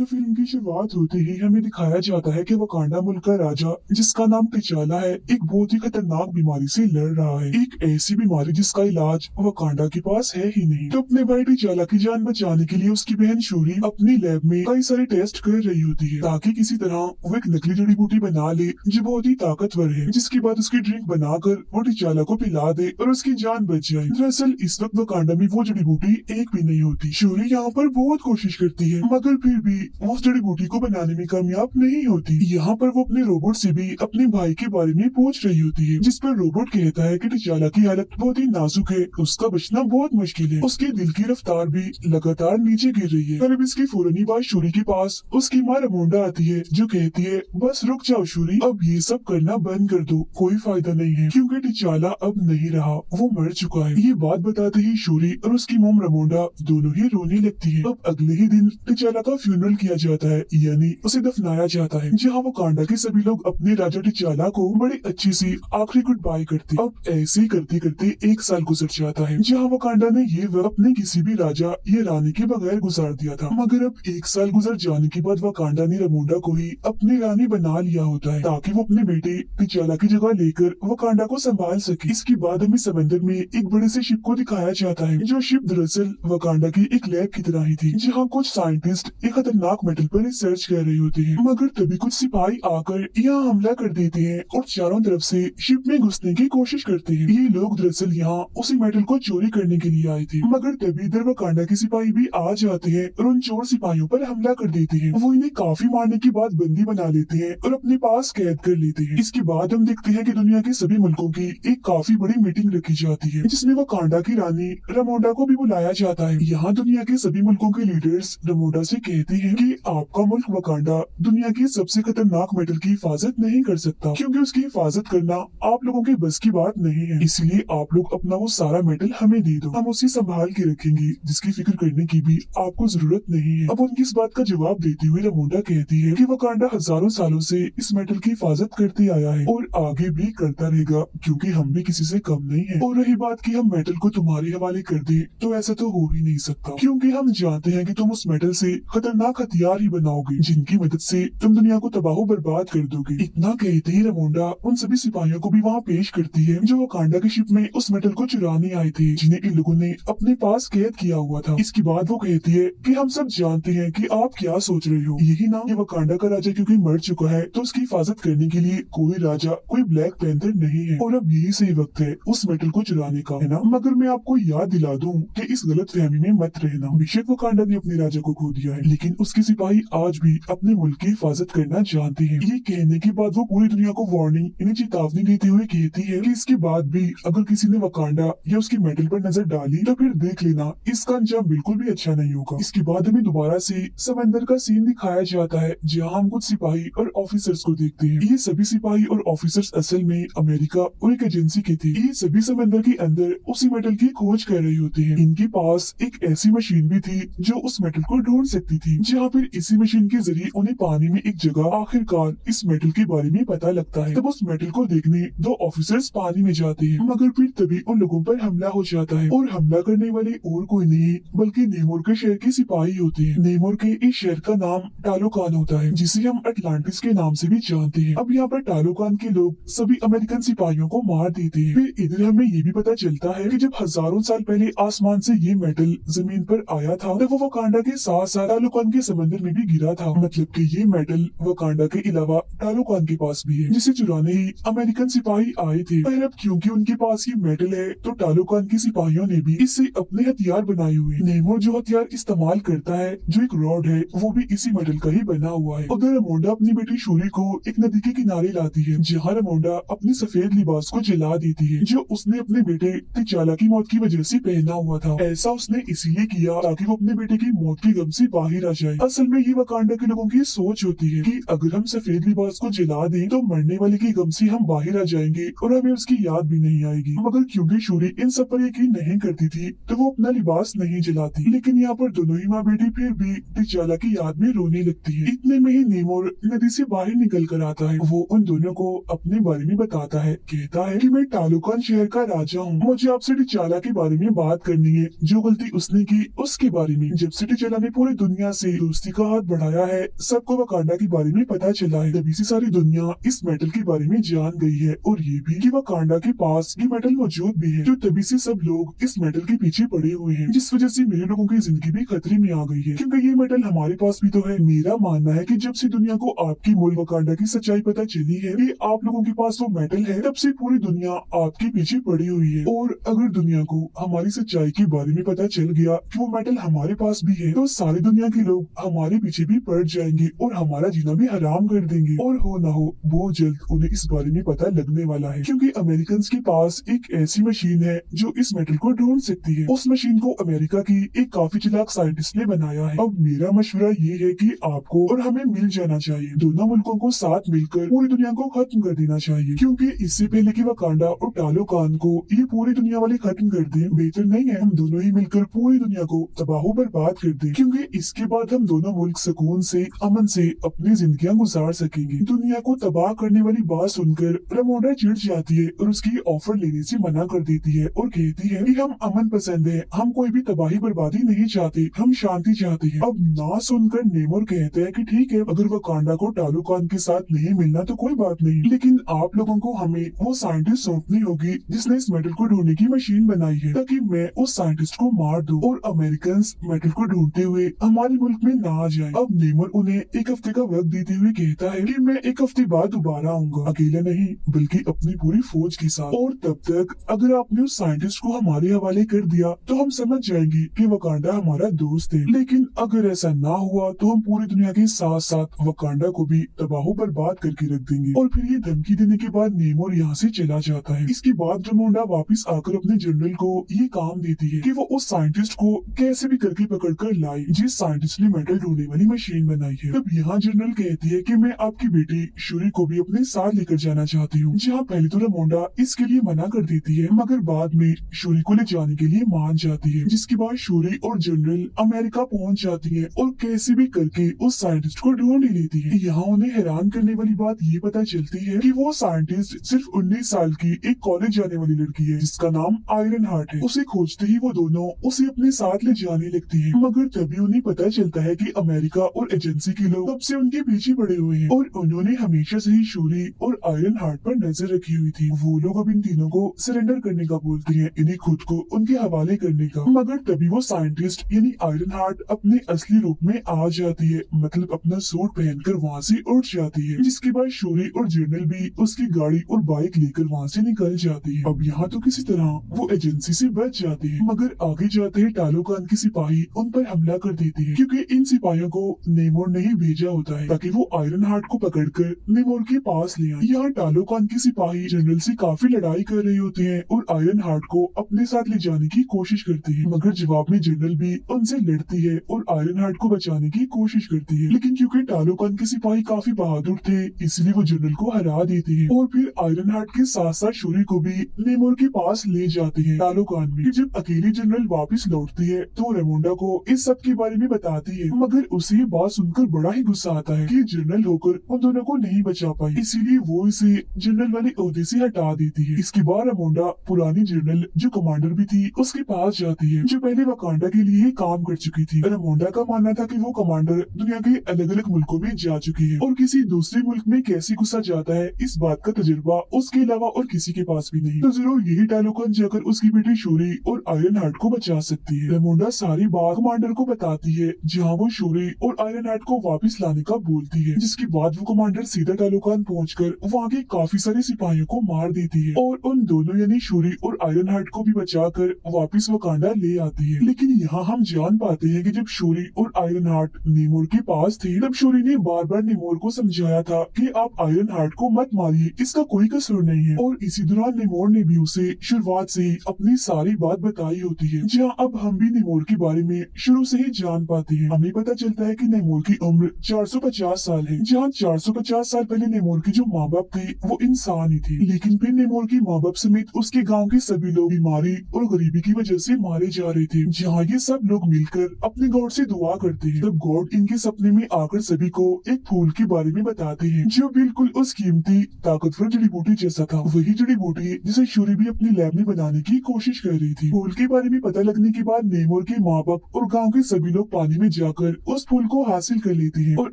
तो फिल्म की शुरुआत होते ही हमें दिखाया जाता है कि वकांडा मुल्क का राजा, जिसका नाम टिचाला है, एक बहुत ही खतरनाक बीमारी से लड़ रहा है। एक ऐसी बीमारी जिसका इलाज वकांडा के पास है ही नहीं। तो अपने भाई टिचाला की जान बचाने के लिए उसकी बहन शूरी अपनी लैब में कई सारे टेस्ट कर रही होती है, ताकि किसी तरह वो एक नकली जड़ी बूटी बना ले जो बहुत ही ताकतवर है, जिसके बाद उसकी ड्रिंक बनाकर वो टिचाला को पिला दे और उसकी जान बच जाए। दरअसल इस वक्त वकांडा में वो जड़ी बूटी एक भी नहीं होती। शूरी यहाँ पर बहुत कोशिश करती है, मगर फिर भी वो उस जड़ी बूटी को बनाने में कामयाब नहीं होती। यहाँ पर वो अपने रोबोट से भी अपने भाई के बारे में पूछ रही होती है, जिस पर रोबोट कहता है कि टिचाला की हालत बहुत ही नाजुक है, उसका बचना बहुत मुश्किल है, उसके दिल की रफ्तार भी लगातार नीचे गिर रही है। तब इसकी फौरनी बात शूरी के पास उसकी माँ रमोंडा आती है, जो कहती है बस रुक जाओ शूरी, अब ये सब करना बंद कर दो, कोई फायदा नहीं है, क्योंकि टिचाला अब नहीं रहा, वो मर चुका है। ये बात बताते ही शूरी और उसकी मोम रमोंडा दोनों ही रोने लगती है। अब अगले ही दिन टिचाला का फ्यूनरल किया जाता है, यानी उसे दफनाया जाता है, जहाँ वकांडा के सभी लोग अपने राजा टिचाला को बड़े अच्छी सी आखिरी गुड बाय करते। अब ऐसे ही करते करते एक साल गुजर जाता है, जहाँ वकांडा ने ये वक्त अपने किसी भी राजा या रानी के बगैर गुजार दिया था। मगर अब एक साल गुजर जाने के बाद वकांडा ने रमोंडा को ही अपनी रानी बना लिया होता है, ताकि वो अपने बेटे टिचाला की जगह लेकर वकांडा को संभाल सके। इसके बाद हमें समंदर में एक बड़े से शिप को दिखाया जाता है, जो शिप दरअसल वकांडा की एक लैब की तरह ही थी, जहाँ कुछ साइंटिस्ट एक खतरनाक मेटल पर रिसर्च कर रहे होते हैं। मगर तभी कुछ सिपाही आकर यहाँ हमला कर देते हैं और चारों तरफ से शिप में घुसने की कोशिश करते हैं। ये लोग दरअसल यहाँ उसी मेटल को चोरी करने के लिए आए थे, मगर तभी इधर वकांडा के सिपाही भी आ जाते हैं और उन चोर सिपाहियों पर हमला कर देते हैं। वो इन्हें काफी मारने के बाद बंदी बना लेते हैं और अपने पास कैद कर लेते हैं। इसके बाद हम देखते हैं कि दुनिया के सभी मुल्कों की एक काफी बड़ी मीटिंग रखी जाती है, जिसमें वकांडा की रानी रमोंडा को भी बुलाया जाता है। यहाँ दुनिया के सभी मुल्कों के लीडर्स रमोंडा से कहते हैं कि आपका मुल्क वकांडा दुनिया की सबसे खतरनाक मेटल की हिफाजत नहीं कर सकता, क्योंकि उसकी हिफाजत करना आप लोगों के बस की बात नहीं है, इसलिए आप लोग अपना वो सारा मेटल हमें दे दो, हम उसे संभाल के रखेंगे, जिसकी फिक्र करने की भी आपको जरूरत नहीं है। अब उनकी इस बात का जवाब देते हुए रमोंडा कहती है कि वकांडा हजारों सालों से इस मेटल की हिफाजत करते आया है और आगे भी करता रहेगा, क्योंकि हम भी किसी से कम नहीं है। और रही बात कि हम मेटल को तुम्हारे हवाले कर दे, तो ऐसा तो हो ही नहीं सकता, क्योंकि हम जानते हैं कि तुम उस मेटल से खतरनाक हथियार ही बनाओगे, जिनकी मदद से तुम दुनिया को तबाह बर्बाद कर दोगे। इतना कहते ही रमोंडा उन सभी सिपाहियों को भी वहाँ पेश करती है, जो वकांडा की शिप में उस मेटल को चुराने आए थे, जिन्हें इन लोगों ने अपने पास कैद किया हुआ था। इसके बाद वो कहती है कि हम सब जानते हैं कि आप क्या सोच रहे हो, यही ना कि वकांडा का राजा क्योंकि मर चुका है तो उसकी हिफाजत करने के लिए कोई राजा, कोई ब्लैक पैंथर नहीं है, और अब यही सही वक्त है उस मेटल को चुराने का, है ना। मगर मैं आपको याद दिला दूं कि इस गलत फहमी में मत रहना। बेशक वकांडा ने अपने राजा को खो दिया है, लेकिन उसके सिपाही आज भी अपने मुल्क की हिफाजत करना जानते हैं। ये कहने के बाद वो पूरी दुनिया को वार्निंग, यानी चेतावनी देते हुए कहती है कि इसके बाद भी अगर किसी ने वकांडा या उसकी मेटल पर नजर डाली तो फिर देख लेना, इसका अंजाम बिल्कुल भी अच्छा नहीं होगा। इसके बाद हमें दोबारा से समंदर का सीन दिखाया जाता है, जहाँ हम कुछ सिपाही और ऑफिसर्स को देखते हैं। ये सभी सिपाही और ऑफिसर्स असल में अमेरिका और एक एजेंसी के थे। ये सभी समंदर के अंदर उसी मेटल की खोज कर रहे होते हैं। इनके पास एक ऐसी मशीन भी थी जो उस मेटल को ढूंढ सकती थी, जहाँ फिर इसी मशीन के जरिए उन्हें पानी में एक जगह आखिरकार इस मेटल के बारे में पता लगता है। तब उस मेटल को देखने दो ऑफिसर्स पानी में जाते हैं, मगर फिर तभी उन लोगों पर हमला हो जाता है, और हमला करने वाले और कोई नहीं बल्कि नेमोर के शहर के सिपाही होते हैं। नेमोर के इस शहर का नाम टालोकान होता है, जिसे हम अटलांटिस के नाम से भी जानते हैं। अब यहाँ पर टालोकान के लोग सभी अमेरिकन सिपाहियों को मार देते हैं। फिर इधर हमें ये भी पता चलता है कि जब हजारों साल पहले आसमान से ये मेटल जमीन पर आया था, तब वो वकांडा के साथ साथ टालोकान के समंदर में भी गिरा था। मतलब कि ये मेटल वकांडा के अलावा टालोकान के पास भी है, जिसे चुराने ही अमेरिकन सिपाही आए थे। पर अब क्योंकि उनके पास ये मेटल है, तो टालोकान के सिपाहियों ने भी इससे अपने हथियार बनाए हुए। नेमोर जो हथियार इस्तेमाल करता है, जो एक रॉड है, वो भी इसी मेटल का ही बना हुआ है। उधर रमोंडा अपनी बेटी शूरी को एक नदी के किनारे लाती है, जहाँ रमोंडा अपने सफेद लिबास को जला देती है, जो उसने अपने बेटे टिचाला की मौत की वजह से पहना हुआ था। ऐसा उसने इसीलिए किया ताकि वो अपने बेटे की मौत के गम से बाहर आ जाए। असल में ये वकांडा के लोगों की सोच होती है कि अगर हम सफेद लिबास को जला दें तो मरने वाले के गम से हम बाहर आ जाएंगे और हमें उसकी याद भी नहीं आएगी। मगर क्योंकि शूरी इन सब पर यकीन नहीं करती थी, तो वो अपना लिबास नहीं जलाती। लेकिन यहाँ पर दोनों ही माँ बेटी फिर भी टिचाला की याद में रोने लगती है। इतने में ही नेमोर नदी से बाहर निकल कर आता है। वो उन दोनों को अपने बारे में बताता है, कहता है कि मैं टालोकान शहर का राजा हूँ, मुझे आपसे टिचाला के बारे में बात करनी है, जो गलती उसने की उसके बारे में। जब से टिचाला ने पूरी दुनिया से दोस्ती का हाथ बढ़ाया है, सबको वकांडा के बारे में पता चला है, तभी से सारी दुनिया इस मेटल के बारे में जान गई है और ये भी कि वकांडा के पास ये मेटल मौजूद भी है। तो तभी से सब लोग इस मेटल के पीछे पड़े हुए हैं, जिस वजह से मेरे लोगों की जिंदगी भी खतरे में आ गई है, क्योंकि ये मेटल हमारे पास भी तो है। मेरा मानना है कि जब से दुनिया को आपकी मूल वकांडा की सच्चाई पता चली है कि आप लोगों के पास वो मेटल है, तब से पूरी दुनिया आपके पीछे पड़ी हुई है। और अगर दुनिया को हमारी सच्चाई के बारे में पता चल गया कि वो मेटल हमारे पास भी है, तो सारी दुनिया के लोग हमारे पीछे भी पड़ जाएंगे और हमारा जीना भी हराम कर देंगे। और हो ना हो बहुत जल्द उन्हें इस बारे में पता लगने वाला है, क्योंकि अमेरिकन के पास एक ऐसी मशीन है जो इस मेटल को ढूंढ सकती है। उस मशीन को अमेरिका की एक काफी चालाक साइंटिस्ट ने बनाया है। अब मेरा मशवरा ये है कि आपको और हमें मिल जाना चाहिए, दोनों मुल्कों को साथ मिलकर पूरी दुनिया को खत्म कर देना चाहिए, क्योंकि इससे पहले कि वकांडा और टालोकान को ये पूरी दुनिया वाले खत्म कर दें, बेहतर नहीं है हम दोनों ही मिलकर पूरी दुनिया को तबाह बर्बाद कर दें, क्योंकि इसके बाद हम दोनों मुल्क सुकून से अमन से अपनी जिंदगियां गुजार सकेंगे। दुनिया को तबाह करने वाली बात सुनकर रमोंडा चिढ़ जाती है और उसकी ऑफर लेने से मना कर देती है और कहती है कि हम अमन पसंद है, हम कोई भी तबाही बर्बादी नहीं चाहते, हम शांति चाहते हैं। अब ना सुनकर नेमोर कहता है कि ठीक है, अगर वकांडा को टालोकान के साथ नहीं मिलना तो कोई बात नहीं, लेकिन आप लोगों को हमें वो साइंटिस्ट सौंपनी होगी जिसने इस मेटल को ढूंढने की मशीन बनाई है, ताकि मैं उस साइंटिस्ट को मार दूं और अमेरिकन मेटल को ढूंढते हुए हमारे मुल्क में ना आ जाए। अब नेमोर उन्हें एक हफ्ते का वक्त देते हुए कहता है कि मैं एक हफ्ते बाद दोबारा आऊंगा, अकेला नहीं बल्कि अपनी पूरी फौज के साथ, और तब तक अगर आपने उस साइंटिस्ट को हमारे हवाले कर दिया तो हम समझ जाएंगे कि वकांडा हमारा दोस्त है, लेकिन अगर ऐसा ना हुआ तो हम पूरी दुनिया के साथ साथ वकांडा को भी तबाह बर्बाद करके रख देंगे। और फिर ये धमकी देने के बाद नेमोर यहाँ से चला जाता है। इसके बाद रमोंडा वापस आकर अपने जनरल को ये काम देती है कि वो उस साइंटिस्ट को कैसे भी करके पकड़ कर लाए जिस साइंटिस्ट ने मेटल ढूंढने वाली मशीन बनाई है। तब यहाँ जनरल कहती है कि मैं आपकी बेटी शूरी को भी अपने साथ लेकर जाना चाहती हूँ। जहाँ पहले तो रमोंडा इसके लिए मना कर देती है, मगर बाद में शूरी को ले जाने के लिए मान जाती है, जिसके बाद शूरी और जनरल अमेरिका पहुँच जाती है और कैसे भी करके उस साइंटिस्ट को ढूंढ ही लेती है। यहाँ उन्हें हैरान करने वाली बात ये पता चलती है कि वो साइंटिस्ट सिर्फ 19 साल की एक कॉलेज जाने वाली लड़की है जिसका नाम आयरन हार्ट है। उसे खोजते ही वो दोनों उसे अपने साथ ले जाने लगती है, मगर तभी उन्हें पता चलता है कि अमेरिका और एजेंसी के लोग तब से उनके पीछे पड़े हुए हैं और उन्होंने हमेशा से ही शूरी और आयरन हार्ट पर नजर रखी हुई थी। वो लोग अब इन तीनों को सरेंडर करने का बोलते हैं, इन्हें खुद को उनके हवाले करने का, मगर तभी वो साइंटिस्ट यानी आयरन हार्ट अपने असली रूप में आ जाती है, मतलब अपना सूट पहनकर वहाँ से उठ जाती है, जिसके बाद शूरी और जनरल भी उसकी गाड़ी और बाइक लेकर वहाँ से निकल जाती है। अब यहाँ तो किसी तरह वो एजेंसी से बच जाती है, मगर आगे जाते ही टालोकान के सिपाही उन पर हमला कर देते हैं, क्योंकि इन सिपाहियों को नेमोर ने ही भेजा होता है ताकि वो आयरन हार्ट को पकड़कर नेमोर के पास ले आए। यहाँ टालोकान के सिपाही जनरल से काफी लड़ाई कर रहे होते हैं और आयरन हार्ट को अपने साथ ले जाने की कोशिश करते हैं, मगर जवाब में जनरल भी उनसे लड़ती है और आयरन हार्ट को बचाने की कोशिश करती है, लेकिन क्योंकि टालोकान के सिपाही काफी बहादुर थे इसलिए वो जनरल को हरा देते हैं और फिर आयरन हार्ट के साथ साथ शूरी को भी नेमोर के पास ले जाते हैं टालोकान में। जब अकेली जनरल वापस लौटती है तो रेमोंडा को इस सब के बारे में बताती है, मगर उसे ये बात सुनकर बड़ा ही गुस्सा आता है कि जनरल होकर उन दोनों को नहीं बचा पाई, इसीलिए वो इसे जनरल वाले ओहदे से हटा देती है। इसके बाद रेमोंडा पुरानी जनरल जो कमांडर भी थी उसके पास जाती है, जो पहले वकांडा के लिए ही काम कर चुकी थी। रेमोंडा का मानना था कि वो कमांडर दुनिया के अलग अलग मुल्कों में जा चुकी है और किसी दूसरे मुल्क में कैसे घुसा जाता है इस बात का तजुर्बा उसके अलावा और किसी के पास भी नहीं, तो जरूर यही टालोकान जाकर उसकी बेटी शूरी और आयरन हार्ट को बचा सकती है। रेमोंडा सारी बात कमांडर को बताती है, जहाँ वो शूरी और आयरन हार्ट को वापस लाने का बोलती है, जिसके बाद वो कमांडर सीधा टालोकान पहुंचकर वहाँ के काफी सारे सिपाहियों को मार देती है और उन दोनों यानी शूरी और आयरन हार्ट को भी बचाकर वापस वकांडा ले आती है। लेकिन यहाँ हम जान पाते हैं कि जब शूरी और आयरन हार्ट नेमोर के पास थे तब शूरी ने बार बार नेमोर को समझाया था कि आप आयरन हार्ट को मत मारिए, इसका कोई कसूर नहीं है, और इसी दौरान नेमोर ने भी उसे शुरुआत से ही अपनी सारी बात बताई होती है। जहाँ अब हम भी नेमोर के बारे में शुरू से ही जान पाते हैं। हमें पता चलता है कि नेमोर की उम्र 450 साल है, जहाँ 450 साल पहले नेमोर के जो माँ बाप थे वो इंसान ही थे, लेकिन फिर नेमोर के माँ बाप समेत उसके गाँव के सभी लोग बीमारी और गरीबी की वजह से मारे जा रहे थे। जहाँ ये सब लोग मिलकर अपने गॉड से दुआ करते हैं, तब गॉड इनके सपने में आकर सभी को एक फूल के बारे में बताते हैं जो बिल्कुल उस कीमती ताकतवर जड़ी बूटी जैसा था, वही जड़ी बूटी जिसे शूरी भी अपनी लैब में बनाने की कोशिश कर रही थी। फूल के बारे में पता लगने के बाद नेमोर के माँ बाप और गाँव के सभी लोग पानी में जाकर आकर उस फूल को हासिल कर लेती है और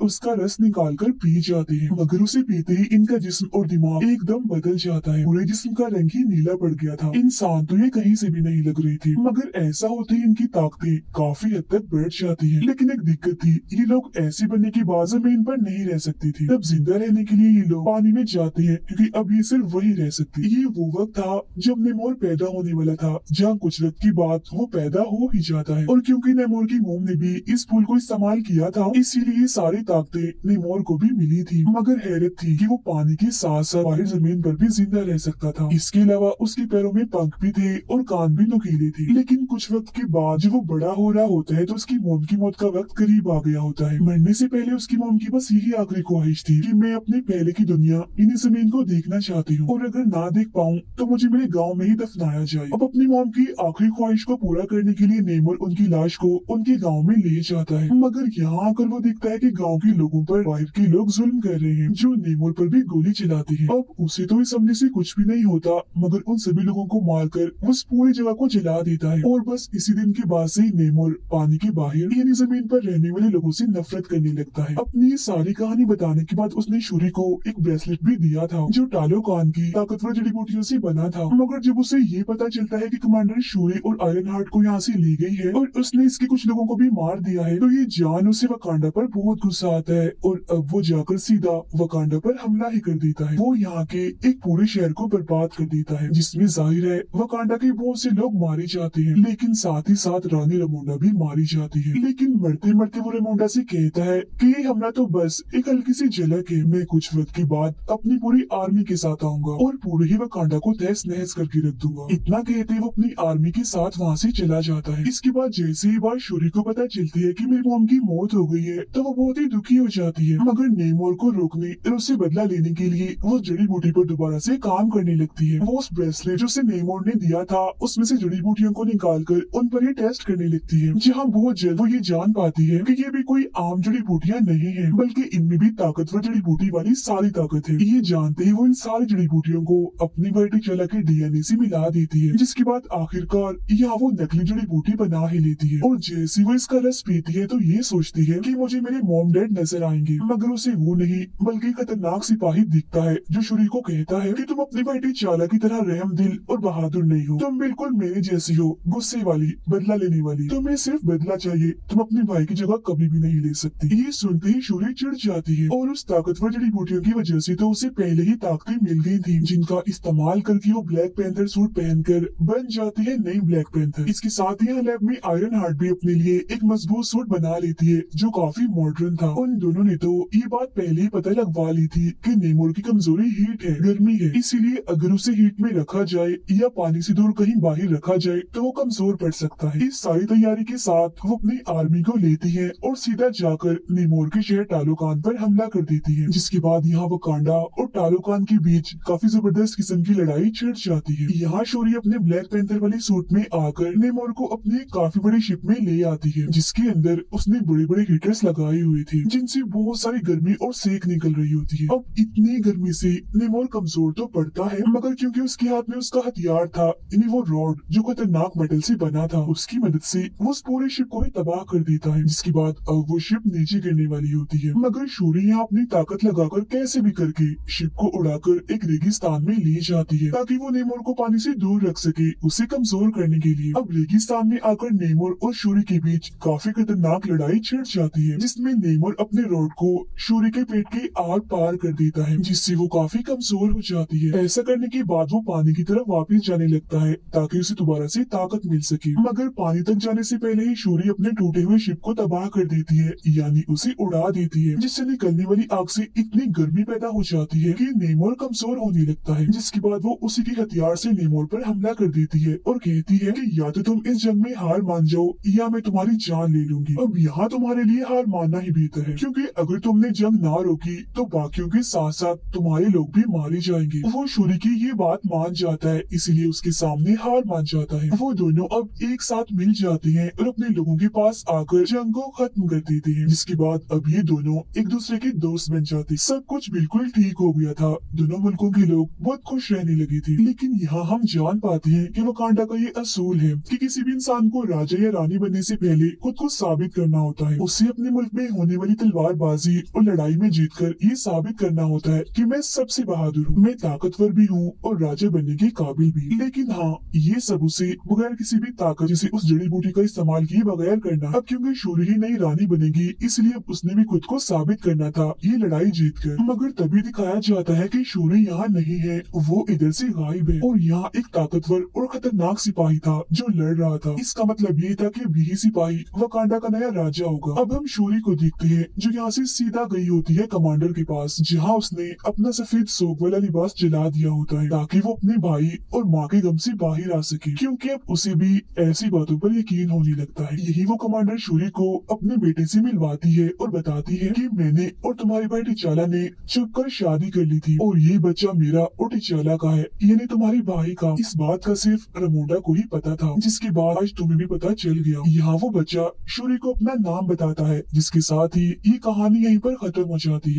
उसका रस निकाल कर पी जाती है। मगर उसे पीते ही इनका जिस्म और दिमाग एकदम बदल जाता है। पूरे जिस्म का रंग ही नीला पड़ गया था। इंसान तो ये कहीं से भी नहीं लग रही थी, मगर ऐसा होते ही इनकी ताकतें काफी हद तक बढ़ जाती है। लेकिन एक दिक्कत थी, ये लोग ऐसे बनने के बाद जमीन पर नहीं रह सकती थी। तब जिंदा रहने के लिए ये लोग पानी में जाते हैं, क्योंकि अब ये सिर्फ वही रह सकती। ये वो वक्त था जब नेमोर पैदा होने वाला था, जहाँ कुछ वक्त की बाद वो पैदा हो ही जाता है। और क्योंकि नेमोर की मोम ने भी इस फूल को इस्तेमाल किया था, इसीलिए ये सारी ताकतें नेमोर को भी मिली थी। मगर हैरत थी कि वो पानी के साथ साथ बाहर जमीन पर भी जिंदा रह सकता था। इसके अलावा उसके पैरों में पंख भी थे और कान भी नुकीले थे। लेकिन कुछ वक्त के बाद जब वो बड़ा हो रहा होता है तो उसकी मोम की मौत का वक्त करीब आ गया होता है। मरने से पहले उसकी मोम की बस यही आखिरी ख्वाहिश थी कि मैं अपने पहले की दुनिया इन्हीं जमीन को देखना चाहती हूँ, और अगर ना देख पाऊँ तो मुझे मेरे गाँव में ही दफनाया जाए। अब अपनी मोम की आखिरी ख्वाहिश को पूरा करने के लिए नेमोर उनकी लाश को उनके गाँव में ले जाता है। मगर यहाँ आकर वो देखता है कि गाँव के लोगों पर बाहर के लोग जुल्म कर रहे हैं, जो नेमोर पर भी गोली चलाते हैं। अब उसे तो इस हमले से कुछ भी नहीं होता, मगर उन सभी लोगों को मारकर उस पूरी जगह को जला देता है। और बस इसी दिन के बाद से ही नेमोर पानी के बाहर यानी जमीन पर रहने वाले लोगों से नफरत करने लगता है। अपनी ये सारी कहानी बताने के बाद उसने शूरी को एक ब्रेसलेट भी दिया था, जो टालोकान की ताकतवर जड़ी बूटियों से बना था। मगर जब उसे ये पता चलता है कि कमांडर शूरी और आयरन हार्ट को यहाँ से ली गई है और उसने इसके कुछ लोगों को भी मार दिया है, तो ये जान उसे वकांडा पर बहुत गुस्सा आता है और अब वो जाकर सीधा वकांडा पर हमला ही कर देता है। वो यहाँ के एक पूरे शहर को बर्बाद कर देता है, जिसमें जाहिर है वकांडा के बहुत से लोग मारे जाते हैं, लेकिन साथ ही साथ रानी रमोंडा भी मारी जाती है। लेकिन मरते मरते वो रमोंडा से कहता है कि ये हमला तो बस एक हल्की सी झलक है, मैं कुछ वक्त के बाद अपनी पूरी आर्मी के साथ आऊंगा और पूरे ही वकांडा को तहस नहस करके रख दूंगा। इतना कहते वो अपनी आर्मी के साथ वहाँ से चला जाता है। इसके बाद जैसे ही बात शूरी को पता चलती है कि मेरी मॉम की मौत हो गई है, तो वो बहुत ही दुखी हो जाती है। मगर नेमोर को रोकने और उससे बदला लेने के लिए वो जड़ी बूटी पर दोबारा से काम करने लगती है। वो उस ब्रेसलेट जो उसे नेमोर ने दिया था उसमें से जड़ी बूटियों को निकाल कर उन पर ही टेस्ट करने लगती है, जहाँ बहुत जल्द वो ये जान पाती है कि ये भी कोई आम जड़ी बूटियाँ नहीं है, बल्कि इनमें भी ताकतवर जड़ी बूटी वाली सारी ताकत है। ये जानते ही वो इन सारी जड़ी बूटियों को अपनी वर्टिकला के डीएनए से मिला देती है, जिसके बाद आखिरकार यहाँ वो नकली जड़ी बूटी बना ही लेती है। और जैसे वो इसका रस पीती है तो ये सोचती है कि मुझे मेरे मॉम डैड नजर आएंगे, मगर उसे वो नहीं बल्कि खतरनाक सिपाही दिखता है, जो शूरी को कहता है कि तुम अपनी बेटी चाला की तरह रहम दिल और बहादुर नहीं हो, तुम बिल्कुल मेरे जैसी हो, गुस्से वाली, बदला लेने वाली, तुम्हें सिर्फ बदला चाहिए, तुम अपने भाई की जगह कभी भी नहीं ले सकती। ये सुनते ही शूरी चिढ़ जाती है और उस ताकतवर जड़ी बूटियों की वजह से तो उसे पहले ही ताकतें मिल गई थी, जिनका इस्तेमाल करके वो ब्लैक पैंथर सूट पहनकर बन जाती है नई ब्लैक पैंथर। इसके साथ ही लैब में आयरन हार्ट भी अपने लिए एक मजबूत सूट बना लेती है, जो काफी मॉडर्न था। उन दोनों ने तो ये बात पहले ही पता लगवा ली थी कि नेमोर की कमजोरी हीट है, गर्मी है, इसीलिए अगर उसे हीट में रखा जाए या पानी से दूर कहीं बाहर रखा जाए तो वो कमजोर पड़ सकता है। इस सारी तैयारी के साथ वो अपनी आर्मी को लेती है और सीधा जाकर नेमोर के शहर टालोकान पर हमला कर देती है, जिसके बाद यहाँ वकांडा और टालोकान के बीच काफी जबरदस्त किस्म की लड़ाई छिड़ जाती है। यहाँ शूरी अपने ब्लैक पैंथर वाली सूट में आकर नेमोर को अपनी काफी बड़ी शिप में ले आती है, जिसके अंदर उसने बड़े बड़े हीटर्स लगाए हुए थे, जिनसे बहुत सारी गर्मी और सेक निकल रही होती है। अब इतनी गर्मी से नेमोर कमजोर तो पड़ता है, मगर क्योंकि उसके हाथ में उसका हथियार था, यानी वो रॉड जो खतरनाक मेटल से बना था, उसकी मदद से वो उस पूरे शिप को ही तबाह कर देता है। जिसके बाद अब वो शिप नीचे गिरने वाली होती है, मगर शूरी यहाँ अपनी ताकत लगाकर कैसे भी करके शिप को उड़ाकर एक रेगिस्तान में ले जाती है, ताकि वो नेमोर को पानी से दूर रख सके, उसे कमजोर करने के लिए। अब रेगिस्तान में आकर नेमोर और शूरी के बीच काफी खतरनाक लड़ाई छिड़ जाती है, जिसमें नेमोर अपने रॉड को शूरी के पेट के आर पार कर देता है, जिससे वो काफी कमजोर हो जाती है। ऐसा करने के बाद वो पानी की तरफ वापस जाने लगता है, ताकि उसे दोबारा से ताकत मिल सके। मगर पानी तक जाने से पहले ही शूरी अपने टूटे हुए शिप को तबाह कर देती है, यानी उसे उड़ा देती है, जिससे निकलने वाली आग से इतनी गर्मी पैदा हो जाती है कि नेमोर कमजोर होने लगता है। जिसके बाद वो उसी के हथियार से नेमोर पर हमला कर देती है और कहती है कि या तो तुम इस जंग में हार मान जाओ या मैं तुम्हारी जान ले लूंगी। अब यहाँ तुम्हारे लिए हार मानना ही बेहतर है, क्योंकि अगर तुमने जंग ना रोकी तो बाकियों के साथ साथ तुम्हारे लोग भी मारे जाएंगे। वो शूरी की ये बात मान जाता है, इसीलिए उसके सामने हार मान जाता है। वो दोनों अब एक साथ मिल जाते हैं और अपने लोगों के पास आकर जंग को खत्म कर देते हैं। जिसके बाद अब ये दोनों एक दूसरे के दोस्त बन जाते। सब कुछ बिल्कुल ठीक हो गया था, दोनों मुल्कों के लोग बहुत खुश रहने लगे थे। लेकिन यहाँ हम जान पाते हैं कि वकांडा का ये असूल है कि किसी भी इंसान को राजा या रानी बनने से पहले खुद को साबित करना होता है। उसे अपने मुल्क में होने वाली तलवारबाजी और लड़ाई में जीतकर ये साबित करना होता है कि मैं सबसे बहादुर हूँ, मैं ताकतवर भी हूँ और राजा बनने के काबिल भी। लेकिन हाँ, ये सब उसे बगैर किसी भी ताकत जैसे उस जड़ी बूटी का इस्तेमाल किए बगैर करना। अब क्योंकि शूरी ही नई रानी बनेगी, इसलिए अब उसने भी खुद को साबित करना था ये लड़ाई जीतकर। मगर तभी दिखाया जाता है कि शूरी यहाँ नहीं है, वो इधर से गायब है और यहाँ एक ताकतवर और खतरनाक सिपाही था जो लड़ रहा था। इसका मतलब ये था कि अब यही सिपाही वकांडा का नया राजा होगा। अब हम शूरी को देखते हैं जो यहाँ से सीधा गई होती है कमांडर के पास, जहाँ उसने अपना सफेद सोग वाला लिबास जला दिया होता है ताकि वो अपने भाई और माँ के गम से बाहर आ सके, क्योंकि अब उसे भी ऐसी बातों पर यकीन होने लगता है। यही वो कमांडर शूरी को अपने बेटे से मिलवाती है और बताती है कि मैंने और तुम्हारे भाई टिचाला ने छुपकर शादी कर ली थी और ये बच्चा मेरा और टिचाला का है, यानी तुम्हारे भाई का। इस बात का सिर्फ रमोंडा को ही पता था, जिसके बाद आज तुम्हें भी पता चल गया। यहाँ वो बच्चा शूरी को अपना नाम बताता है, जिसके साथ ही ये कहानी यहीं पर खत्म हो जाती है।